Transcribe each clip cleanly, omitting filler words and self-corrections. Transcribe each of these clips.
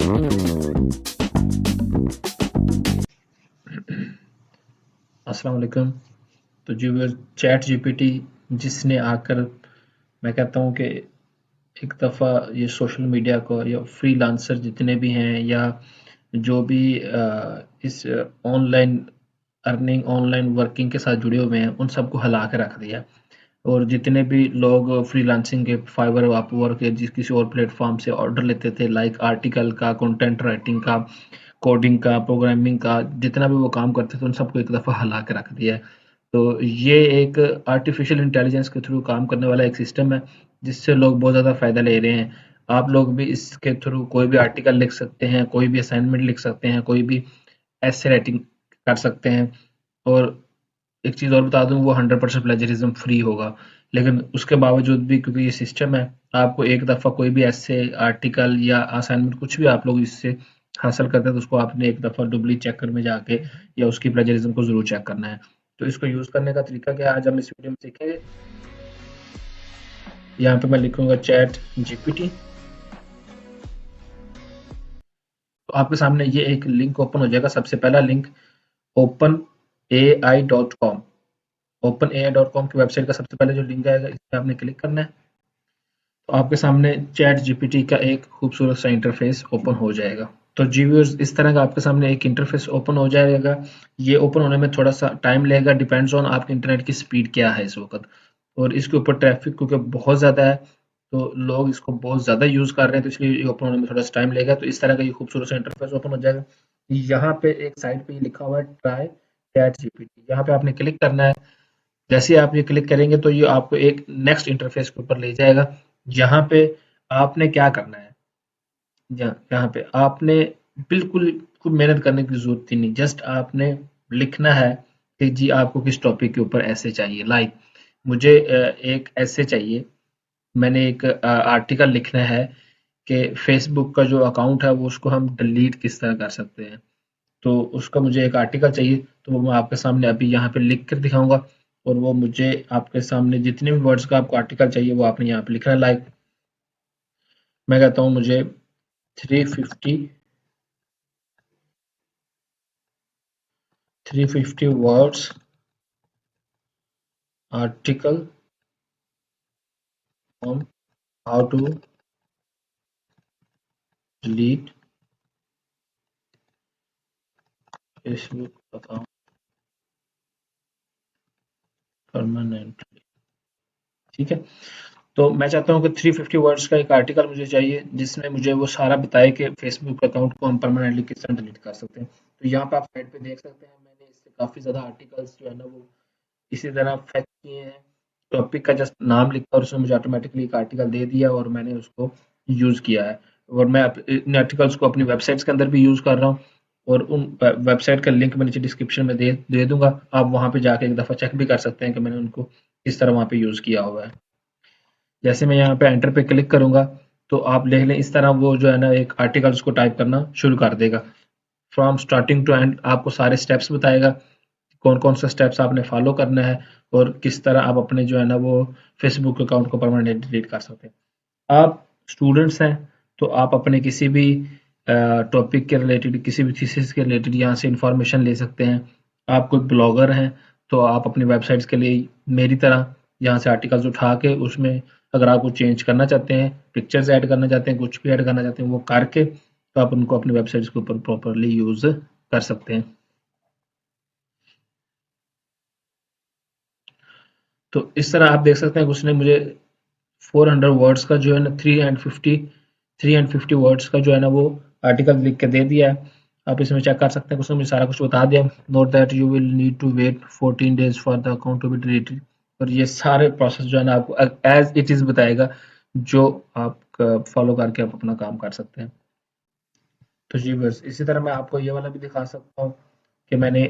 अस्सलाम वालेकुम। तो जी वो चैट जीपीटी जिसने आकर, मैं कहता हूँ कि एक दफ़ा ये सोशल मीडिया को या फ्रीलांसर जितने भी हैं या जो भी इस ऑनलाइन अर्निंग ऑनलाइन वर्किंग के साथ जुड़े हुए हैं उन सबको हिला के रख दिया। और जितने भी लोग फ्रीलांसिंग के फाइवर अपवर्क या जिस किसी और प्लेटफॉर्म से ऑर्डर लेते थे, लाइक आर्टिकल का, कंटेंट राइटिंग का, कोडिंग का, प्रोग्रामिंग का, जितना भी वो काम करते थे उन सबको एक दफ़ा हिला के रख दिया है। तो ये एक आर्टिफिशियल इंटेलिजेंस के थ्रू काम करने वाला एक सिस्टम है जिससे लोग बहुत ज़्यादा फ़ायदा ले रहे हैं। आप लोग भी इसके थ्रू कोई भी आर्टिकल लिख सकते हैं, कोई भी असाइनमेंट लिख सकते हैं, कोई भी एसे राइटिंग कर सकते हैं। और एक चीज़ और बता दूं, वो 100% प्लेजरिज्म फ्री होगा। लेकिन उसके बावजूद भी क्योंकि ये सिस्टम है, आपको एक दफ़ा कोई भी ऐसे आर्टिकल या असाइनमेंट कुछ भी आप लोग इससे हासिल करते हैं तो उसको आपने एक दफ़ा डुप्ली चेकर में जाके या उसकी प्लेजरिज्म को ज़रूर चेक करना है। तो इसको यूज़ करने का तरीका क्या है, आज हम इस वीडियो में सीखेंगे। यहाँ पे मैं लिखूंगा चैट जीपीटी, तो आपके सामने ये एक लिंक ओपन हो जाएगा। सबसे पहला लिंक openai.com, openai.com की वेबसाइट का सबसे पहले जो लिंक आएगा इस पे आपने क्लिक करना है। तो आपके सामने चैट जीपीटी का एक खूबसूरत सा इंटरफेस ओपन हो जाएगा। तो जी व्यूअर्स, इस तरह का आपके सामने एक इंटरफेस ओपन हो जाएगा। ये ओपन होने में थोड़ा सा टाइम लगेगा, डिपेंड्स ऑन आपके इंटरनेट की स्पीड क्या है इस वक्त। और इसके ऊपर ट्रैफिक क्योंकि बहुत ज़्यादा है तो लोग इसको बहुत ज़्यादा यूज़ कर रहे हैं, तो इसलिए ये ओपन होने में थोड़ा सा टाइम लगेगा। तो इस तरह का ये खूबसूरत सा इंटरफेस ओपन हो जाएगा। यहाँ पे एक साइड पे ये लिखा हुआ है ट्राई चैट जीपीटी, यहाँ पे आपने क्लिक करना है। जैसे ही आप ये क्लिक करेंगे तो ये आपको एक नेक्स्ट इंटरफेस के ऊपर ले जाएगा। यहाँ पे आपने क्या करना है, यहाँ पे आपने बिल्कुल कोई मेहनत करने की जरूरत ही नहीं, जस्ट आपने लिखना है कि जी आपको किस टॉपिक के ऊपर ऐसे चाहिए। लाइक मुझे एक ऐसे चाहिए, मैंने एक आर्टिकल लिखना है कि फेसबुक का जो अकाउंट है वो उसको हम डिलीट किस तरह कर सकते हैं। तो उसका मुझे एक आर्टिकल चाहिए, तो वो मैं आपके सामने अभी यहाँ पे लिख कर दिखाऊंगा। और वो मुझे आपके सामने जितने भी वर्ड्स का आपको आर्टिकल चाहिए वो आपने यहाँ पे लिखना है। लाइक मैं कहता हूँ मुझे 350 words article on how to delete Facebook account permanently। ठीक है, तो मैं चाहता हूँ कि 350 वर्ड्स का एक आर्टिकल मुझे चाहिए जिसमें मुझे वो सारा बताए कि फेसबुक अकाउंट को हम परमानेंटली किस तरह डिलीट कर सकते हैं। तो यहाँ पे आप साइड पे देख सकते हैं, मैंने इससे काफी ज्यादा आर्टिकल्स जो है ना वो इसी तरह फेच किए हैं। टॉपिक का जस्ट नाम लिखा और उसने मुझे ऑटोमेटिकली एक आर्टिकल दे दिया और मैंने उसको यूज किया है। और मैं इन आर्टिकल्स को अपनी वेबसाइट्स के अंदर भी यूज कर रहा हूँ। और उन वेबसाइट का लिंक मैं नीचे डिस्क्रिप्शन में दे दूंगा, आप वहां पे जाके एक दफा चेक भी कर सकते हैं कि मैंने उनको किस तरह वहां पे यूज किया हुआ है। जैसे मैं यहाँ पे एंटर पे क्लिक करूंगा तो आप देख लें इस तरह वो जो है ना एक आर्टिकल्स को टाइप करना शुरू कर देगा। फ्रॉम स्टार्टिंग टू एंड आपको सारे स्टेप्स बताएगा, कौन कौन सा स्टेप्स आपने फॉलो करना है और किस तरह आप अपने जो है ना वो फेसबुक अकाउंट को परमानेंट डिलीट कर सकते हैं। आप स्टूडेंट्स हैं तो आप अपने किसी भी टॉपिक के रिलेटेड, किसी भी थीसिस के रिलेटेड यहाँ से इंफॉर्मेशन ले सकते हैं। आप कोई ब्लॉगर हैं तो आप अपनी वेबसाइट्स के लिए मेरी तरह यहाँ से आर्टिकल्स उठा के उसमें अगर आप कुछ चेंज करना चाहते हैं, पिक्चर्स ऐड करना चाहते हैं, कुछ भी ऐड करना चाहते हैं वो करके तो आप उनको अपनी वेबसाइट्स के ऊपर प्रॉपरली यूज कर सकते हैं। तो इस तरह आप देख सकते हैं कि उसने मुझे 400 वर्ड्स का जो है ना 350 वर्ड्स का जो है ना वो आर्टिकल लिख के दे दिया है। आप इसमें चेक कर सकते हैं, उसने मुझे सारा कुछ बता दिया। Note that you will need to wait 14 days for the account to be deleted. और ये सारे प्रोसेस जो है ना आपको एज इट इज बताएगा, जो आप फॉलो करके आप अपना काम कर सकते हैं। तो जी बस इसी तरह मैं आपको ये वाला भी दिखा सकता हूँ कि मैंने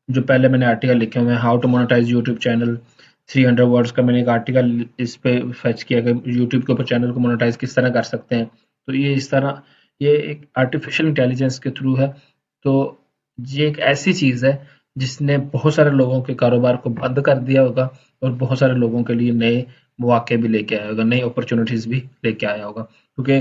जो पहले मैंने आर्टिकल लिखे हुए हैं, how to monetise YouTube channel. 300 words का मैंने एक आर्टिकल इस पे फैच किया कि यूट्यूब के ऊपर चैनल को मोनेटाइज किस तरह कर सकते हैं। तो ये इस तरह ये एक आर्टिफिशियल इंटेलिजेंस के थ्रू है। तो ये एक ऐसी चीज़ है जिसने बहुत सारे लोगों के कारोबार को बंद कर दिया होगा और बहुत सारे लोगों के लिए नए मौके भी लेके आया होगा, नई अपॉर्चुनिटीज भी लेके आया होगा। क्योंकि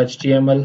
HTML